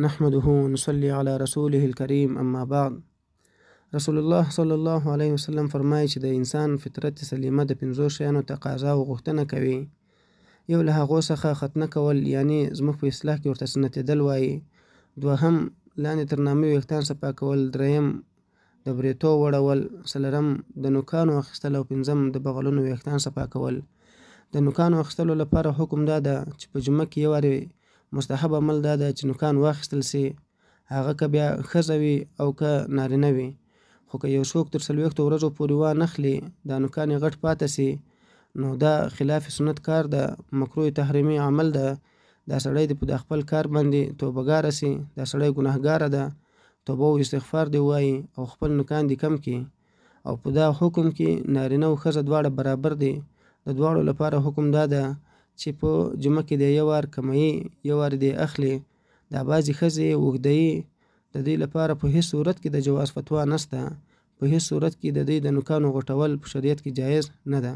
نحمده ونصلي على رسوله الكريم اما بعد. رسول الله صلی الله علیه وسلم فرمایي چې د انسان فطرت سلیمه د 5 شیانو تقاضا او غوښتنه کوي. یو له هغو څخه ختنه کول، یعنی زموږ په اصطلاح کې ورته سنتېدل وایي. دوهم لاندې تر نامې ویښتان صفا کول. دریم د بریتو وړول. څلورم د نوکانو اخیستل. او پنځم د بغلونو ویښتان صفا کول. د نوکانو اخیستلو لپاره حکم دا ده چې په جمعه کې یو وارې مستحب عمل دا ده چې نوکان واخیستل سي، هغه که بیا ښځه وي او که نارینه وي. خو که یو څوک تر 40 ورځو پورې وانخلي، دا نوکان یې غټ پاته سي، نو دا خلاف سنت کار ده، مکروه تحریمي عمل ده. دا سړی د په خپل کار باندې توبهګاره سي، دا سړی ګناهګاره ده، توبه او استغفار دی وایي او خپل نوکان دې کم کړي. او په دا حکم کې نارینه او ښځه دواړه برابر دي. د دواړو لپاره حکم دا ده چې په جمعه کې د یو وار کموي، یو وار دې اخلي. دا بعضې ښځې اوږدوي، د دې لپاره په هیڅ صورت کې د جواز فتوا نشته. په هیڅ صورت کې د دې د نوکانو غټول په شریعت کې جایز نه ده.